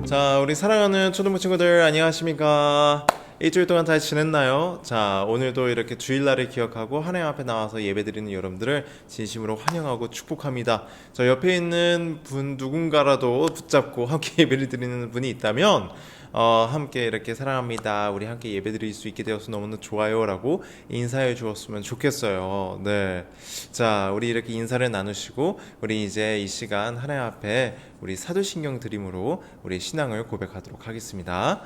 자, 우리 사랑하는 초등부 친구들 안녕하십니까? 일주일 동안 잘 지냈나요? 자, 오늘도 이렇게 주일날을 기억하고 하나님 앞에 나와서 예배드리는 여러분들을 진심으로 환영하고 축복합니다. 저 옆에 있는 분 누군가라도 붙잡고 함께 예배를 드리는 분이 있다면 함께 이렇게 사랑합니다. 우리 함께 예배드릴 수 있게 되어서 너무나 좋아요라고 인사해 주었으면 좋겠어요. 네. 자, 우리 이렇게 인사를 나누시고 우리 이제 이 시간 하나님 앞에 우리 사도신경 드림으로 우리 신앙을 고백하도록 하겠습니다.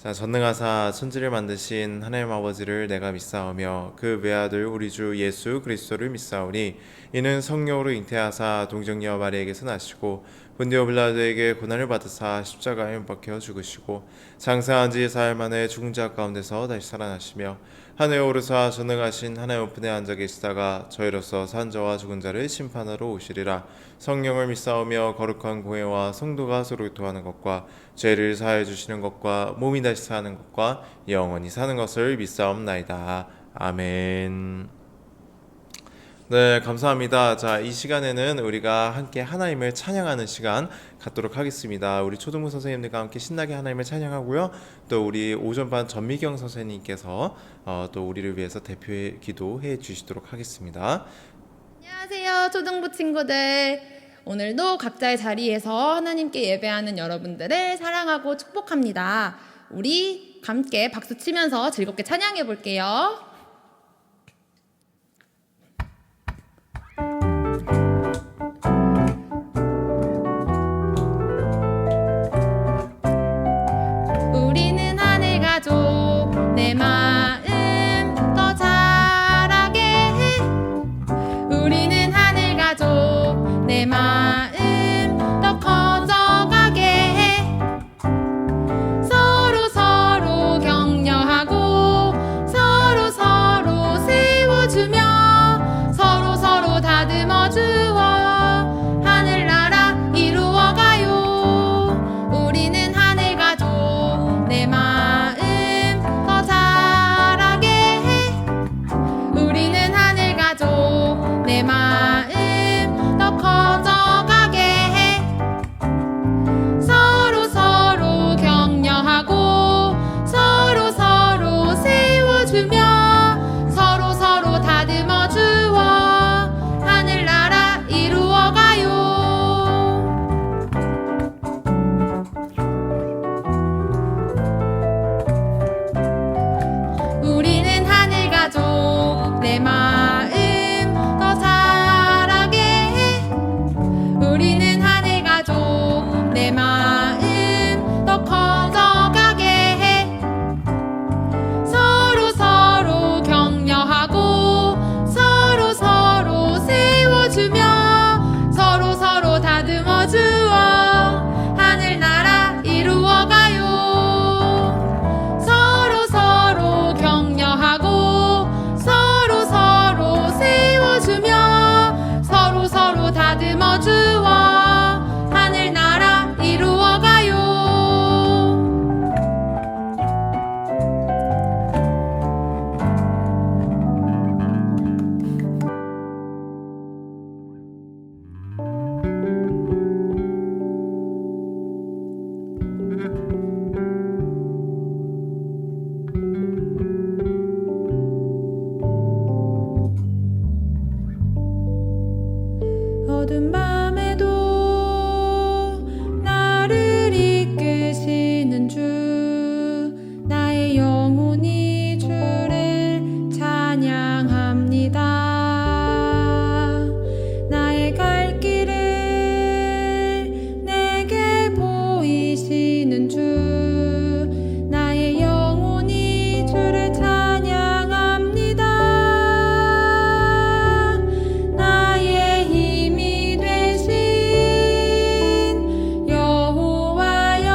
자, 전능하사 천지를 만드신 하나님 아버지를 내가 믿사오며 그 외아들 우리 주 예수 그리스도를 믿사오니 이는 성령으로 잉태하사 동정녀 마리에게서 나시고 본디오 빌라도에게 고난을 받으사 십자가에 못 박혀 죽으시고 장사한 지 사흘 만에 죽은 자 가운데서 다시 살아나시며 하늘에 오르사 전능하신 하나님 우편에 앉아 계시다가 저희로서 산 자와 죽은 자를 심판하러 오시리라. 성령을 믿사오며 거룩한 공회와 성도가 서로 교통하는 것과 죄를 사하여 주시는 것과 몸이 다시 사는 것과 영원히 사는 것을 믿사옵나이다. 아멘. 네, 감사합니다. 자, 이 시간에는 우리가 함께 하나님을 찬양하는 시간 갖도록 하겠습니다. 우리 초등부 선생님들과 함께 신나게 하나님을 찬양하고요. 또 우리 오전반 전미경 선생님께서 또 우리를 위해서 대표 기도해 주시도록 하겠습니다. 안녕하세요, 초등부 친구들. 오늘도 각자의 자리에서 하나님께 예배하는 여러분들을 사랑하고 축복합니다. 우리 함께 박수 치면서 즐겁게 찬양해 볼게요. 우리는 하늘 가족 내 마음 더 자라게 해. 우리는 하늘 가족 내 마음 더 커져가게 해. 서로 서로 격려하고 서로 서로 세워주며 서로 서로 다듬어 주어 하늘나라 이루어가요. 우리는 하늘 가족 내 마음 더 자라게 해. 우리는 하늘 가족 내 마음 더 커져가게 해. 서로 서로 격려하고 서로 서로 세워주며 서로 서로 다듬어 주어 하늘나라 이루어가요. 우리는 하늘 가족 내 마음 더 자라게 해. 우리는 하늘 가족 내 마음 더 커져가게 해. 서로 서로 격려하고 서로 서로 세워주며 서로 서로 다듬어 주어 하늘나라 이루어가요. 서로 서로 격려하고 서로 서로 세워주며 서로 서로 다듬어 주어 하늘나라 이루어가요. 어두운 밤에도 나를 이끄시는 주 나의 영혼이 주를 찬양합니다. 나의 갈 길을 내게 보이시는 주 나의 영혼이 주를 찬양합니다. 나의 힘이 되신 여호와여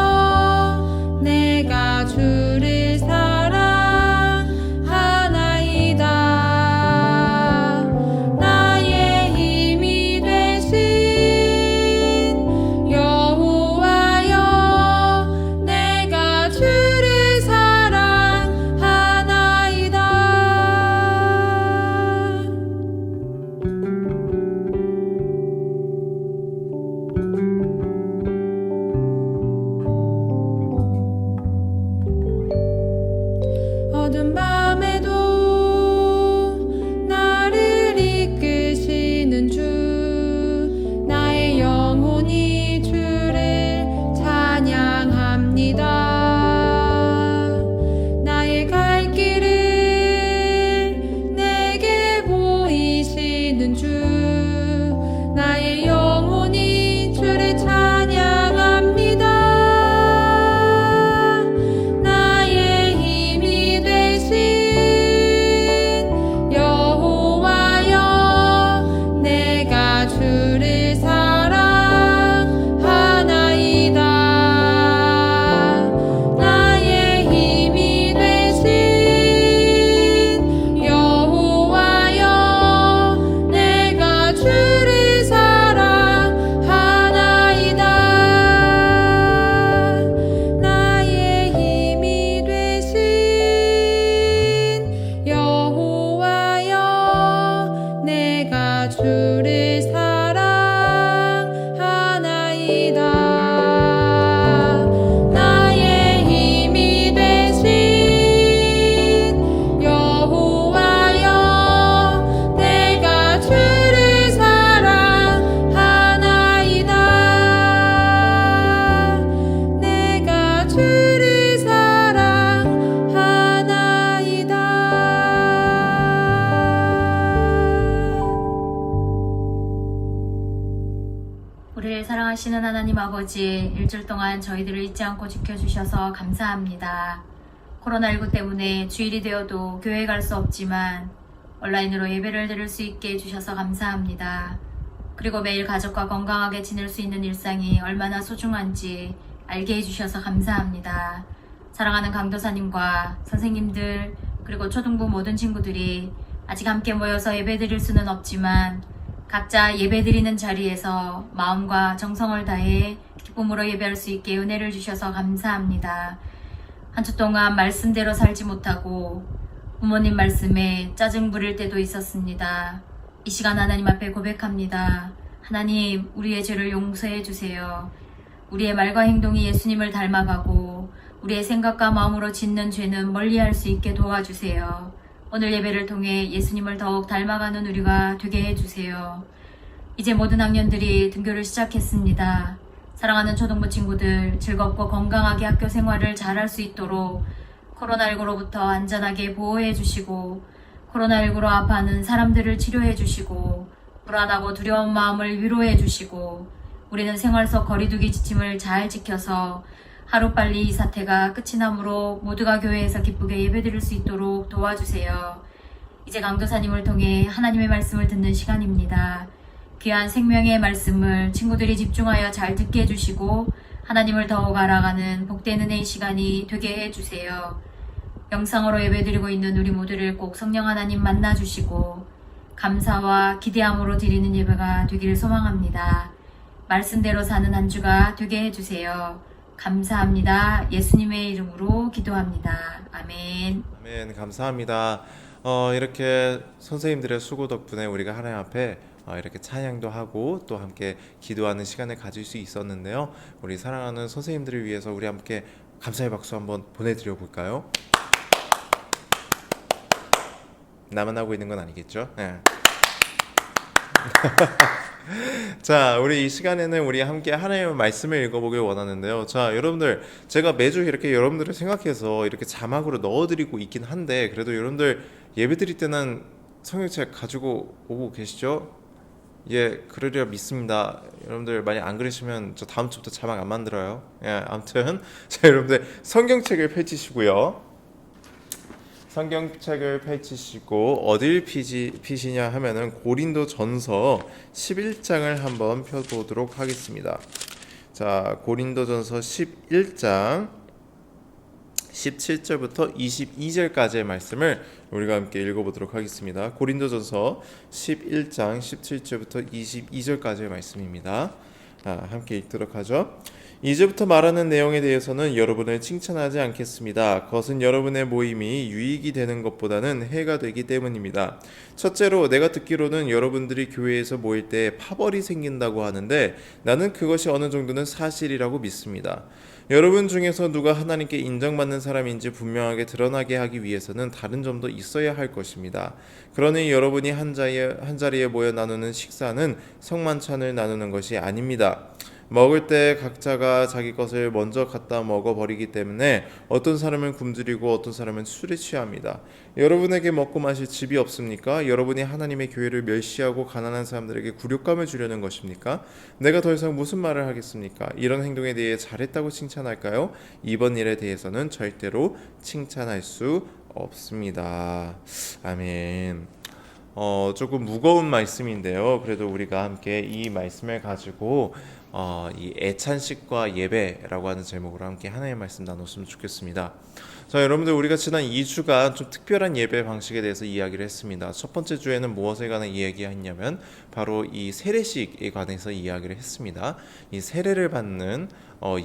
내가 주를 사랑하나이다. 나의 힘이 되신 여호와여 내가 주를 사랑하나이다. 우리를 사랑하시는 하나님 아버지, 일주일 동안 저희들을 잊지 않고 지켜주셔서 감사합니다. 코로나19 때문에 주일이 되어도 교회에 갈 수 없지만 온라인으로 예배를 드릴 수 있게 해주셔서 감사합니다. 그리고 매일 가족과 건강하게 지낼 수 있는 일상이 얼마나 소중한지 알게 해주셔서 감사합니다. 사랑하는 강도사님과 선생님들 그리고 초등부 모든 친구들이 아직 함께 모여서 예배 드릴 수는 없지만 각자 예배 드리는 자리에서 마음과 정성을 다해 기쁨으로 예배할 수 있게 은혜를 주셔서 감사합니다. 한 주 동안 말씀대로 살지 못하고 부모님 말씀에 짜증 부릴 때도 있었습니다. 이 시간 하나님 앞에 고백합니다. 하나님, 우리의 죄를 용서해 주세요. 우리의 말과 행동이 예수님을 닮아가고 우리의 생각과 마음으로 짓는 죄는 멀리할 수 있게 도와주세요. 오늘 예배를 통해 예수님을 더욱 닮아가는 우리가 되게 해주세요. 이제 모든 학년들이 등교를 시작했습니다. 사랑하는 초등부 친구들 즐겁고 건강하게 학교 생활을 잘할 수 있도록 코로나19로부터 안전하게 보호해 주시고 코로나19로 아파하는 사람들을 치료해 주시고 불안하고 두려운 마음을 위로해 주시고 우리는 생활 속 거리두기 지침을 잘 지켜서 하루빨리 이 사태가 끝이 나므로 모두가 교회에서 기쁘게 예배드릴 수 있도록 도와주세요. 이제 강도사님을 통해 하나님의 말씀을 듣는 시간입니다. 귀한 생명의 말씀을 친구들이 집중하여 잘 듣게 해주시고 하나님을 더욱 알아가는 복된 은혜의 시간이 되게 해주세요. 영상으로 예배드리고 있는 우리 모두를 꼭 성령 하나님 만나주시고 감사와 기대함으로 드리는 예배가 되기를 소망합니다. 말씀대로 사는 한 주가 되게 해주세요. 감사합니다. 예수님의 이름으로 기도합니다. 아멘. 아멘. 감사합니다. 이렇게 선생님들의 수고 덕분에 우리가 하나님 앞에 이렇게 찬양도 하고 또 함께 기도하는 시간을 가질 수 있었는데요. 우리 사랑하는 선생님들을 위해서 우리 함께 감사의 박수 한번 보내드려 볼까요? 나만 하고 있는 건 아니겠죠? 네. 자, 우리 이 시간에는 우리 함께 하나님의 말씀을 읽어보길 원하는데요. 자, 여러분들, 제가 매주 이렇게 여러분들을 생각해서 이렇게 자막으로 넣어드리고 있긴 한데 그래도 여러분들 예배 드릴 때는 성경책 가지고 오고 계시죠? 예, 그러리라 믿습니다. 여러분들 만약 안 그러시면 저 다음 주부터 자막 안 만들어요. 예, 아무튼 자, 여러분들 성경책을 펼치시고요. 성경책을 펼치시고 어딜 피시냐 하면은 고린도전서 11장을 한번 펴보도록 하겠습니다. 자, 고린도전서 11장 17절부터 22절까지의 말씀을 우리가 함께 읽어보도록 하겠습니다. 고린도전서 11장 17절부터 22절까지의 말씀입니다. 함께 읽도록 하죠. 이제부터 말하는 내용에 대해서는 여러분을 칭찬하지 않겠습니다. 그것은 여러분의 모임이 유익이 되는 것보다는 해가 되기 때문입니다. 첫째로 내가 듣기로는 여러분들이 교회에서 모일 때 파벌이 생긴다고 하는데 나는 그것이 어느 정도는 사실이라고 믿습니다. 여러분 중에서 누가 하나님께 인정받는 사람인지 분명하게 드러나게 하기 위해서는 다른 점도 있어야 할 것입니다. 그러니 여러분이 한 자리에 모여 나누는 식사는 성만찬을 나누는 것이 아닙니다. 먹을 때 각자가 자기 것을 먼저 갖다 먹어버리기 때문에 어떤 사람은 굶주리고 어떤 사람은 술에 취합니다. 여러분에게 먹고 마실 집이 없습니까? 여러분이 하나님의 교회를 멸시하고 가난한 사람들에게 굴욕감을 주려는 것입니까? 내가 더 이상 무슨 말을 하겠습니까? 이런 행동에 대해 잘했다고 칭찬할까요? 이번 일에 대해서는 절대로 칭찬할 수 없습니다. 아멘. 조금 무거운 말씀인데요. 그래도 우리가 함께 이 말씀을 가지고 이 애찬식과 예배라고 하는 제목으로 함께 하나님의 말씀 나눴으면 좋겠습니다. 자, 여러분들, 우리가 지난 2주간 좀 특별한 예배 방식에 대해서 이야기를 했습니다. 첫 번째 주에는 무엇에 관한 이야기했냐면 바로 이 세례식에 관해서 이야기를 했습니다. 이 세례를 받는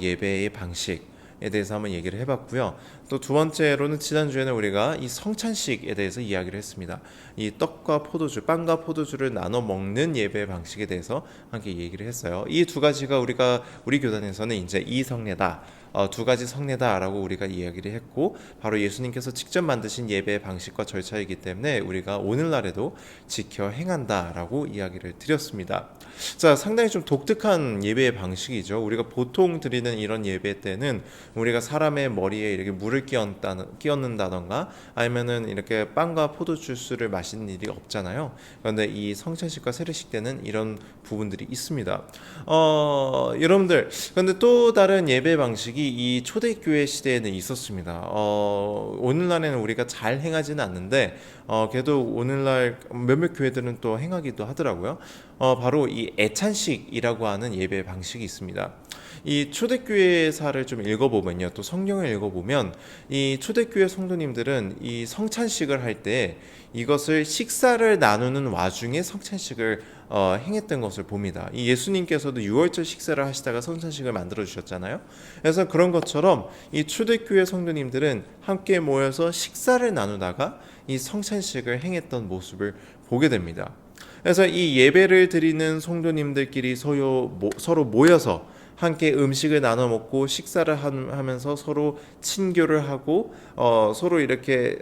예배의 방식 에 대해서 한번 얘기를 해봤고요. 또 두 번째로는 지난주에는 우리가 이 성찬식에 대해서 이야기를 했습니다. 이 떡과 포도주, 빵과 포도주를 나눠 먹는 예배 방식에 대해서 함께 얘기를 했어요. 이 두 가지가 우리 교단에서는 이제 이성례다 두 가지 성례다라고 우리가 이야기를 했고, 바로 예수님께서 직접 만드신 예배의 방식과 절차이기 때문에 우리가 오늘날에도 지켜 행한다라고 이야기를 드렸습니다. 자, 상당히 좀 독특한 예배의 방식이죠. 우리가 보통 드리는 이런 예배 때는 우리가 사람의 머리에 이렇게 물을 끼얹는다던가 아니면은 이렇게 빵과 포도주스를 마시는 일이 없잖아요. 그런데 이 성찬식과 세례식 때는 이런 부분들이 있습니다. 여러분들, 그런데 또 다른 예배 방식이 이 초대교회 시대에는 있었습니다. 오늘날에는 우리가 잘 행하지는 않는데 그래도 오늘날 몇몇 교회들은 또 행하기도 하더라고요. 바로 이 애찬식이라고 하는 예배 방식이 있습니다. 이 초대교회사를 좀 읽어보면요, 또 성경을 읽어보면 이 초대교회 성도님들은 이 성찬식을 할 때 이것을 식사를 나누는 와중에 성찬식을 행했던 것을 봅니다. 이 예수님께서도 유월절 식사를 하시다가 성찬식을 만들어 주셨잖아요. 그래서 그런 것처럼 이 초대교회 성도님들은 함께 모여서 식사를 나누다가 이 성찬식을 행했던 모습을 보게 됩니다. 그래서 이 예배를 드리는 성도님들끼리 서로 모여서 함께 음식을 나눠 먹고 식사를 하면서 서로 친교를 하고 서로 이렇게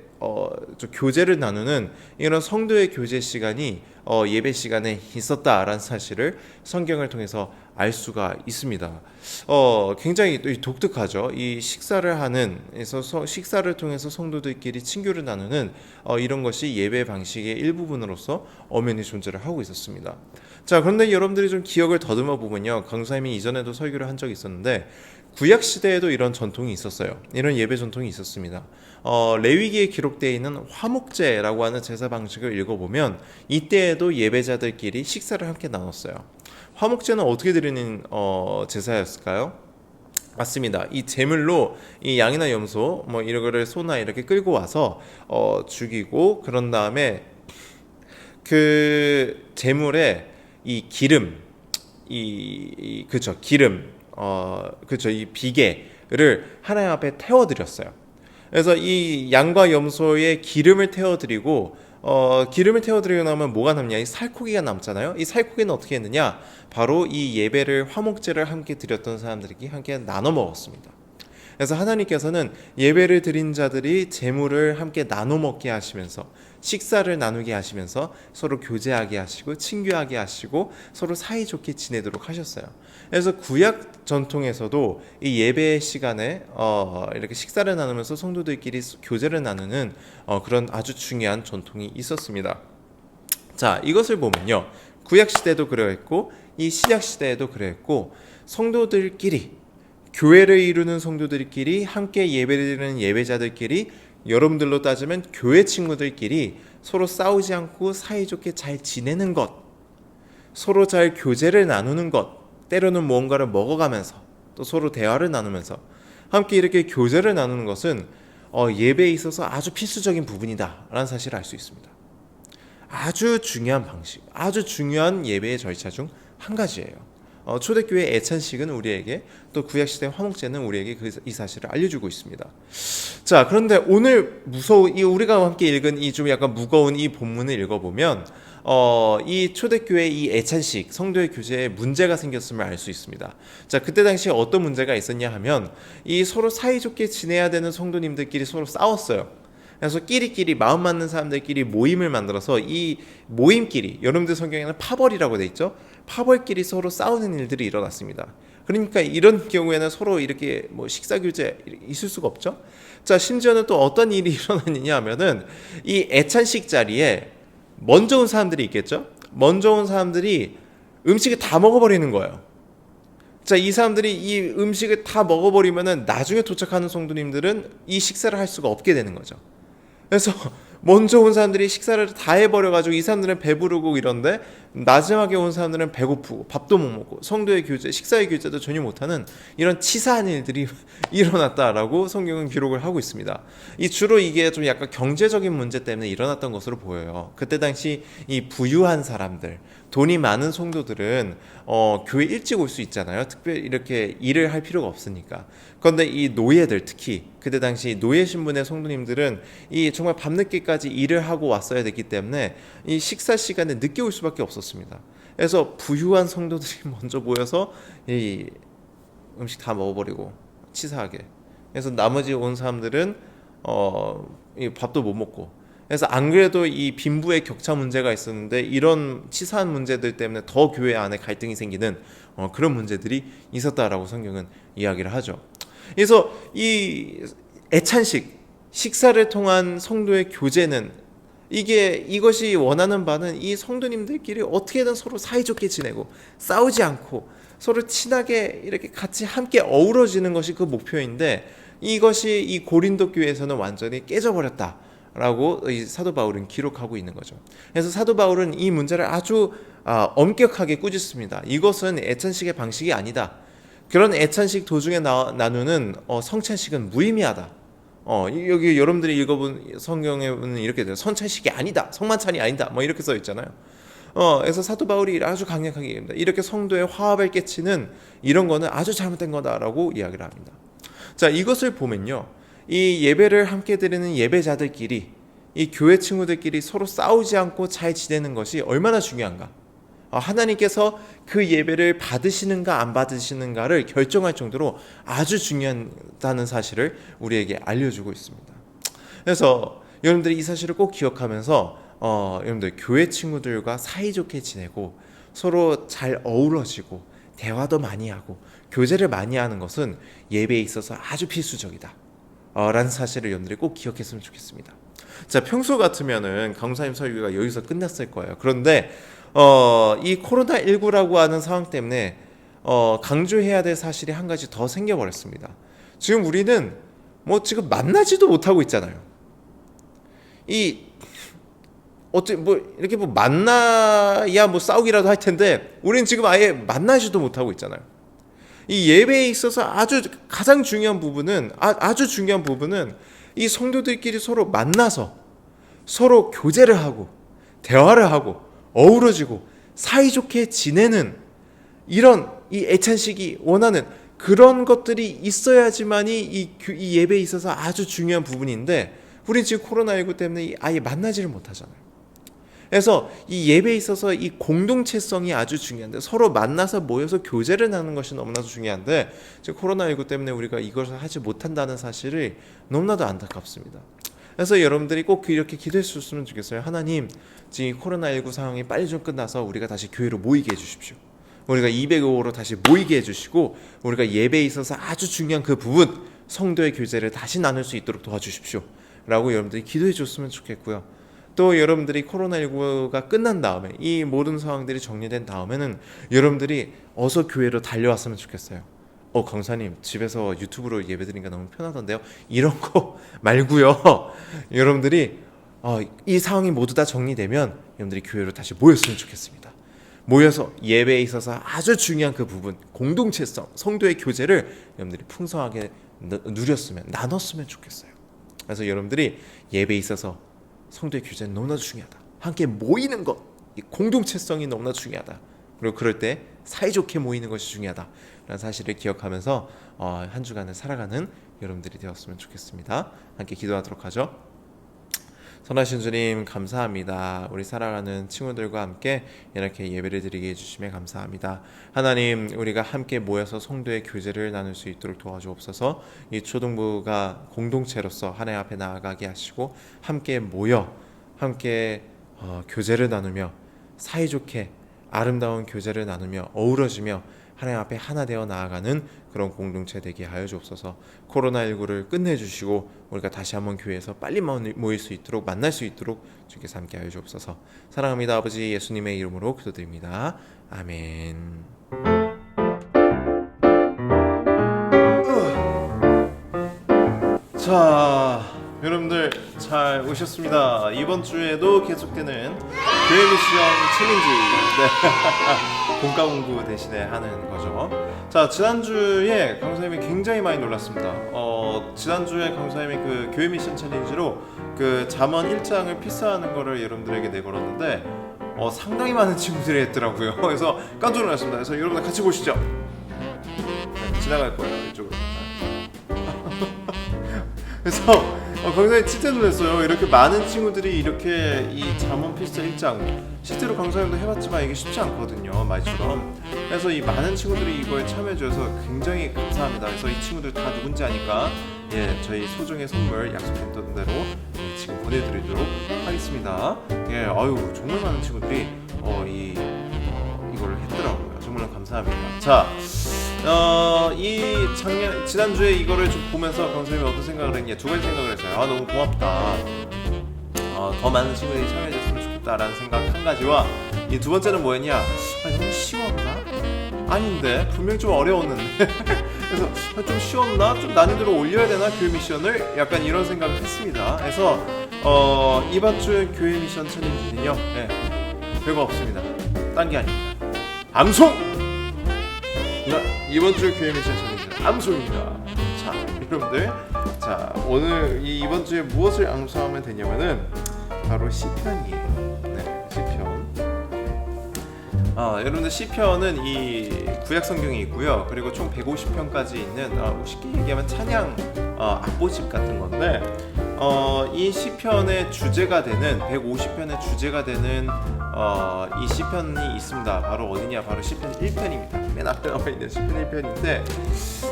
좀 교제를 나누는 이런 성도의 교제 시간이 예배 시간에 있었다라는 사실을 성경을 통해서 알 수가 있습니다. 굉장히 독특하죠. 이 식사를 통해서 성도들끼리 친교를 나누는 이런 것이 예배 방식의 일부분으로서 엄연히 존재를 하고 있었습니다. 자, 그런데 여러분들이 좀 기억을 더듬어 보면요, 강사님이 이전에도 설교를 한 적이 있었는데 구약 시대에도 이런 전통이 있었어요. 이런 예배 전통이 있었습니다. 레위기에 기록되어 있는 화목제라고 하는 제사 방식을 읽어보면 이때에도 예배자들끼리 식사를 함께 나눴어요. 화목제는 어떻게 드리는 제사였을까요? 맞습니다. 이 제물로 이 양이나 염소 뭐 이런 거를 소나 이렇게 끌고 와서 죽이고, 그런 다음에 그 제물에 이 기름, 이 비계를 하나님 앞에 태워드렸어요. 그래서 이 양과 염소의 기름을 태워드리고, 기름을 태워드리고 나면 뭐가 남냐? 이 살코기가 남잖아요. 이 살코기는 어떻게 했느냐? 바로 이 예배를, 화목제를 함께 드렸던 사람들이 함께 나눠 먹었습니다. 그래서 하나님께서는 예배를 드린 자들이 제물을 함께 나눠 먹게 하시면서, 식사를 나누게 하시면서 서로 교제하게 하시고 친교하게 하시고 서로 사이좋게 지내도록 하셨어요. 그래서 구약 전통에서도 이 예배 시간에 이렇게 식사를 나누면서 성도들끼리 교제를 나누는 그런 아주 중요한 전통이 있었습니다. 자, 이것을 보면요, 구약 시대도 그러했고 이 신약 시대에도 그랬고, 성도들끼리, 교회를 이루는 성도들끼리, 함께 예배를 드리는 예배자들끼리, 여러분들로 따지면 교회 친구들끼리 서로 싸우지 않고 사이좋게 잘 지내는 것, 서로 잘 교제를 나누는 것, 때로는 무언가를 먹어가면서 또 서로 대화를 나누면서 함께 이렇게 교제를 나누는 것은 예배에 있어서 아주 필수적인 부분이다라는 사실을 알 수 있습니다. 아주 중요한 방식, 아주 중요한 예배의 절차 중 한 가지예요. 초대교회 애찬식은 우리에게, 또 구약시대 화목제는 우리에게 이 사실을 알려주고 있습니다. 자, 그런데 오늘 우리가 함께 읽은 이 좀 약간 무거운 이 본문을 읽어보면 이 초대교회 이 애찬식, 성도의 교제에 문제가 생겼음을 알 수 있습니다. 자, 그때 당시에 어떤 문제가 있었냐 하면, 이 서로 사이좋게 지내야 되는 성도님들끼리 서로 싸웠어요. 그래서 끼리끼리 마음 맞는 사람들끼리 모임을 만들어서 이 모임끼리, 여러분들 성경에는 파벌이라고 돼 있죠. 파벌끼리 서로 싸우는 일들이 일어났습니다. 그러니까 이런 경우에는 서로 이렇게 뭐 식사 교제 있을 수가 없죠. 자, 심지어는 또 어떤 일이 일어났느냐 하면은 이 애찬식 자리에 먼저 온 사람들이 있겠죠. 먼저 온 사람들이 음식을 다 먹어버리는 거예요. 자, 이 사람들이 이 음식을 다 먹어버리면은 나중에 도착하는 성도님들은 이 식사를 할 수가 없게 되는 거죠. 그래서 먼저 온 사람들이 식사를 다 해버려가지고 이 사람들은 배부르고 이런데, 마지막에 온 사람들은 배고프고 밥도 못 먹고 성도의 교제, 식사의 교제도 전혀 못하는 이런 치사한 일들이 일어났다라고 성경은 기록을 하고 있습니다. 주로 이게 좀 약간 경제적인 문제 때문에 일어났던 것으로 보여요. 그때 당시 이 부유한 사람들, 돈이 많은 성도들은 교회 일찍 올 수 있잖아요. 특별히 이렇게 일을 할 필요가 없으니까. 그런데 이 노예들, 특히 그때 당시 노예 신분의 성도님들은 이 정말 밤늦게까지 일을 하고 왔어야 됐기 때문에 이 식사 시간에 늦게 올 수밖에 없었습니다. 그래서 부유한 성도들이 먼저 모여서 이 음식 다 먹어버리고 치사하게. 그래서 나머지 온 사람들은 이 밥도 못 먹고. 그래서 안 그래도 이 빈부의 격차 문제가 있었는데 이런 치사한 문제들 때문에 더 교회 안에 갈등이 생기는 그런 문제들이 있었다라고 성경은 이야기를 하죠. 그래서 이 애찬식, 식사를 통한 성도의 교제는 이것이 원하는 바는 이 성도님들끼리 어떻게든 서로 사이좋게 지내고 싸우지 않고 서로 친하게 이렇게 같이 함께 어우러지는 것이 그 목표인데 이것이 이 고린도 교회에서는 완전히 깨져버렸다라고 이 사도 바울은 기록하고 있는 거죠. 그래서 사도 바울은 이 문제를 아주 엄격하게 꾸짖습니다. 이것은 애찬식의 방식이 아니다. 그런 애찬식 도중에 나누는 성찬식은 무의미하다. 여기 여러분들이 읽어본 성경에 보면 이렇게 돼요. 선찬식이 아니다. 성만찬이 아니다. 뭐 이렇게 써 있잖아요. 그래서 사도 바울이 아주 강력하게 얘기합니다. 이렇게 성도의 화합을 깨치는 이런 거는 아주 잘못된 거다라고 이야기를 합니다. 자, 이것을 보면요. 이 예배를 함께 드리는 예배자들끼리 이 교회 친구들끼리 서로 싸우지 않고 잘 지내는 것이 얼마나 중요한가. 하나님께서 그 예배를 받으시는가 안 받으시는가를 결정할 정도로 아주 중요하다는 사실을 우리에게 알려주고 있습니다. 그래서 여러분들이 이 사실을 꼭 기억하면서 여러분들 교회 친구들과 사이좋게 지내고 서로 잘 어우러지고 대화도 많이 하고 교제를 많이 하는 것은 예배에 있어서 아주 필수적이다 라는 사실을 여러분들이 꼭 기억했으면 좋겠습니다. 자, 평소 같으면은 강사님 설교가 여기서 끝났을 거예요. 그런데 이 코로나19라고 하는 상황 때문에 강조해야 될 사실이 한 가지 더 생겨버렸습니다. 지금 우리는 지금 만나지도 못하고 있잖아요. 이렇게 만나야 싸우기라도 할 텐데 우리는 지금 아예 만나지도 못하고 있잖아요. 이 예배에 있어서 가장 중요한 부분은 아주 중요한 부분은 이 성도들끼리 서로 만나서 서로 교제를 하고 대화를 하고 어우러지고 사이좋게 지내는 이런 이 애찬식이 원하는 그런 것들이 있어야지만이 이 예배에 있어서 아주 중요한 부분인데 우린 지금 코로나19 때문에 아예 만나지를 못하잖아요. 그래서 이 예배에 있어서 이 공동체성이 아주 중요한데 서로 만나서 모여서 교제를 하는 것이 너무나도 중요한데 지금 코로나19 때문에 우리가 이것을 하지 못한다는 사실이 너무나도 안타깝습니다. 그래서 여러분들이 꼭 이렇게 기도해 주셨으면 좋겠어요. 하나님, 지금 코로나19 상황이 빨리 좀 끝나서 우리가 다시 교회로 모이게 해주십시오. 우리가 205호로 다시 모이게 해주시고 우리가 예배에 있어서 아주 중요한 그 부분 성도의 교제를 다시 나눌 수 있도록 도와주십시오 라고 여러분들이 기도해 줬으면 좋겠고요. 또 여러분들이 코로나19가 끝난 다음에 이 모든 상황들이 정리된 다음에는 여러분들이 어서 교회로 달려왔으면 좋겠어요. 강사님 집에서 유튜브로 예배드리니까 너무 편하던데요. 이런 거 말고요. 여러분들이 이 상황이 모두 다 정리되면 여러분들이 교회로 다시 모였으면 좋겠습니다. 모여서 예배에 있어서 아주 중요한 그 부분 공동체성, 성도의 교제를 여러분들이 풍성하게 누렸으면 나눴으면 좋겠어요. 그래서 여러분들이 예배에 있어서 성도의 교제는 너무나 중요하다. 함께 모이는 것, 이 공동체성이 너무나 중요하다. 그리고 그럴 때 사이좋게 모이는 것이 중요하다라는 사실을 기억하면서 한 주간을 살아가는 여러분들이 되었으면 좋겠습니다. 함께 기도하도록 하죠. 선하신 주님 감사합니다. 우리 살아가는 친구들과 함께 이렇게 예배를 드리게 해주심에 감사합니다. 하나님, 우리가 함께 모여서 성도의 교제를 나눌 수 있도록 도와주옵소서. 이 초등부가 공동체로서 하나님 앞에 나아가게 하시고 함께 모여 함께 교제를 나누며 사이좋게 아름다운 교제를 나누며 어우러지며 하나님 앞에 하나 되어 나아가는 그런 공동체 되게 하여 주옵소서. 코로나19를 끝내주시고 우리가 다시 한번 교회에서 빨리 모일 수 있도록 만날 수 있도록 주께서 함께 하여 주옵소서. 사랑합니다. 아버지 예수님의 이름으로 기도드립니다. 아멘. 자, 여러분들 잘 오셨습니다. 이번 주에도 계속되는 교회 미션 챌린지 공과 공부 대신에 하는 거죠. 자, 지난주에 강사님이 굉장히 많이 놀랐습니다. 지난주에 강사님이 그 교회 미션 챌린지로 그 잠언 1장을 필사하는 거를 여러분들에게 내걸었는데 상당히 많은 친구들이 했더라고요. 그래서 깜짝 놀랐습니다. 그래서 여러분들 같이 보시죠. 네, 지나갈 거예요, 이쪽으로. 그래서 강사님 진짜 놀랐어요. 이렇게 많은 친구들이 이렇게 이 잠언 필사 1장 실제로 강사님도 해봤지만 이게 쉽지 않거든요, 말처럼. 그래서 이 많은 친구들이 이거에 참여해줘서 굉장히 감사합니다. 그래서 이 친구들 다 누군지 아니까 저희 소정의 선물 약속했던 대로 지금 보내드리도록 하겠습니다. 아유 정말 많은 친구들이 이거를 했더라고요. 정말 감사합니다. 자, 지난주에 이거를 좀 보면서 강사님이 어떤 생각을 했냐, 두 가지 생각을 했어요. 너무 고맙다. 더 많은 친구들이 참여해줬으면 좋겠다라는 생각 한 가지와 이 두 번째는 뭐였냐? 너무 쉬웠나? 아닌데 분명히 좀 어려웠는데 그래서 좀 쉬웠나? 좀 난이도를 올려야 되나? 교회 미션을 약간 이런 생각을 했습니다. 그래서 이번 주 교회 미션 챌린지는요, 별거 없습니다. 딴 게 아닙니다. 암송! 이번 주 교회 미션 챌린지는 암송입니다. 자, 여러분들, 자 오늘 이번 주에 무엇을 암송하면 되냐면은 바로 시편이에요. 네, 시편. 여러분들 시편은 이 구약 성경이 있고요. 그리고 총 150편까지 있는 쉽게 얘기하면 찬양 악보집 같은 건데, 이 시편의 주제가 되는 150편의 주제가 되는 이 시편이 있습니다. 바로 어디냐? 바로 시편 1편입니다. 맨 앞에 나와 있는 시편 1편인데,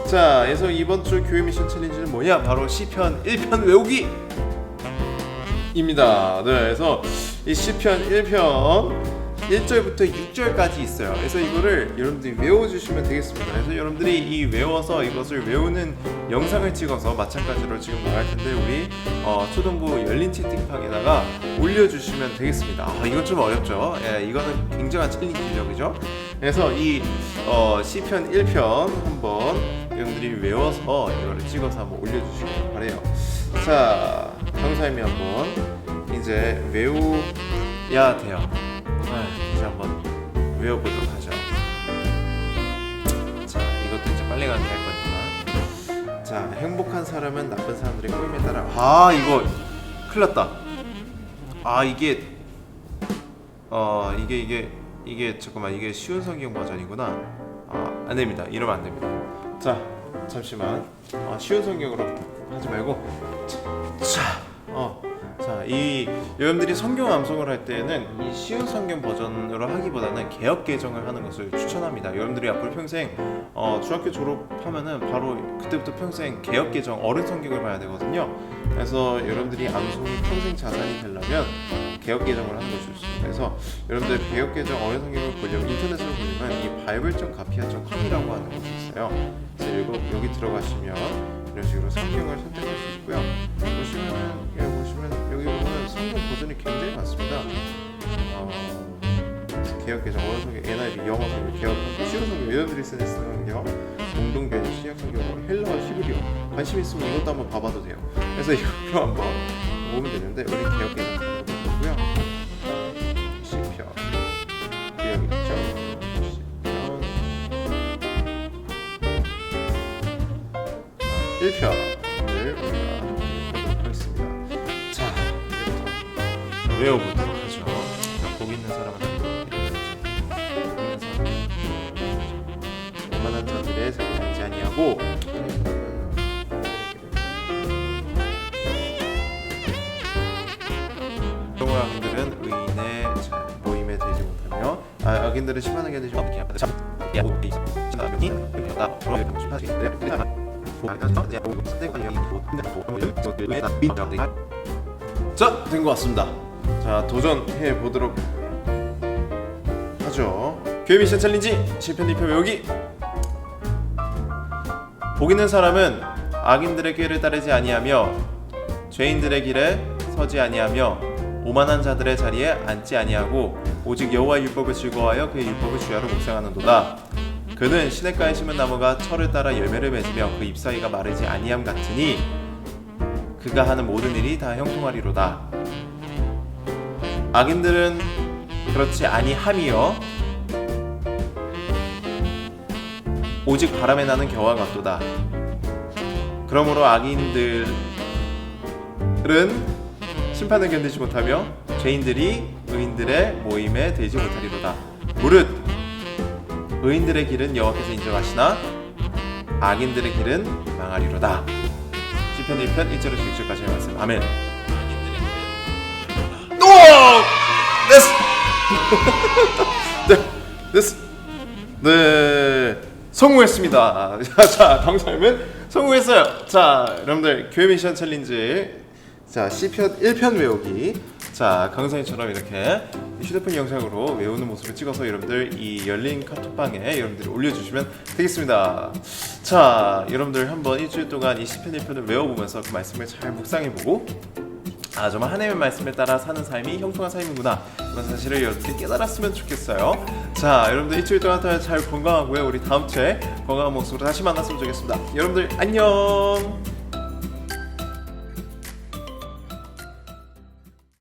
자, 그래서 이번 주 교회 미션 챌린지는 뭐냐? 바로 시편 1편 외우기입니다. 네, 그래서 이 시편 1편 1절부터 6절까지 있어요. 그래서 이거를 여러분들이 외워주시면 되겠습니다. 그래서 여러분들이 이 외워서 이것을 외우는 영상을 찍어서 마찬가지로 지금 나갈 텐데 우리 초등부 열린 채팅방에다가 올려주시면 되겠습니다. 이건 좀 어렵죠. 이거는 굉장한 챌린지죠, 그죠? 그래서 이 시편 1편 한번 여러분들이 외워서 이거를 찍어서 한번 올려주시길 바래요. 자, 강사님이 한번 이제 외워야 돼요. 이제 한번 외워보도록 하죠. 자, 이것도 이제 빨리 가게 할 거니까. 자, 행복한 사람은 나쁜 사람들의 꼬임에 따라. 이거 큰일 났다. 이게 잠깐만, 이게 쉬운 성경 버전이구나. 안 됩니다. 이러면 안 됩니다. 자, 잠시만. 쉬운 성경으로 하지 말고. 자, 여러분들이 성경 암송을 할 때는 이 쉬운 성경 버전으로 하기보다는 개역 개정을 하는 것을 추천합니다. 여러분들이 앞으로 평생 중학교 졸업하면은 바로 그때부터 평생 개역 개정 어른 성경을 봐야 되거든요. 그래서 여러분들이 암송이 평생 자산이 되려면 개역 개정을 하는 것이 좋습니다. 그래서 여러분들 개역 개정 어른 성경을 보려면 인터넷으로 보려면 이 bible.gaphia.com이라고 하는 곳이 있어요. 그래서 여기 들어가시면 이런 식으로 성경을 선택할 수 있고요. 여기 보면 성경 버전이 굉장히 많습니다. 개역 개정, 어른 성경, NIV, 영어 성경, 개역 성경, 쉬운 성경, 여러분들이 쓰는 성경, 공동 변형, 신약 성경, 헬라어, 히브리어. 관심 있으면 이것도 한번 봐봐도 돼요. 그래서 이거 한번 보면 되는데 우리 개역 개정 보고요. 시편, 개역 있죠. 시편 1편을 우리가 보도록 하겠습니다. 자, 이제부터 외워보도록 하죠. 거기 있는 사람한테 오만한 자들의 사고 당지 아니하고 악인들은 의인의 모임에 들지 못하며 악인들은 심판하게 되지 못하며 자, 된 것 같습니다. 자, 도전해 보도록 하죠. 교회 미션 챌린지 시편 1편 외우기. 복 있는 사람은 악인들의 꾀를 따르지 아니하며 죄인들의 길에 서지 아니하며 오만한 자들의 자리에 앉지 아니하고 오직 여호와의 율법을 즐거워하여 그의 율법을 주야로 묵상하는도다. 그는 시냇가에 심은 나무가 철을 따라 열매를 맺으며 그 잎사귀가 마르지 아니함 같으니 그가 하는 모든 일이 다 형통하리로다. 악인들은 그렇지 아니함이요 오직 바람에 나는 겨와 같도다. 그러므로 악인들은 심판을 견디지 못하며 죄인들이 의인들의 모임에 들지 못하리로다. 무릇 의인들의 길은 여호와께서 인정하시나 악인들의 길은 망하리로다. 10편 1편 1절에서 6절까지의 말씀. 아멘. 오! 됐어. 네, 성공했습니다. 자, 강사님은 성공했어요. 자, 여러분들 교회 미션 챌린지, 자, C편 1편 외우기. 자, 강사님처럼 이렇게 휴대폰 영상으로 외우는 모습을 찍어서 여러분들 이 열린 카톡방에 여러분들이 올려주시면 되겠습니다. 자, 여러분들 한번 일주일 동안 이 C편 1편을 외워보면서 그 말씀을 잘 묵상해보고, 아, 정말 하나님의 말씀에 따라 사는 삶이 형통한 삶이구나, 그런 사실을 여러분들이 깨달았으면 좋겠어요. 자, 여러분들 일주일 동안 잘 건강하고요. 우리 다음 주에 건강한 모습으로 다시 만났으면 좋겠습니다. 여러분들 안녕.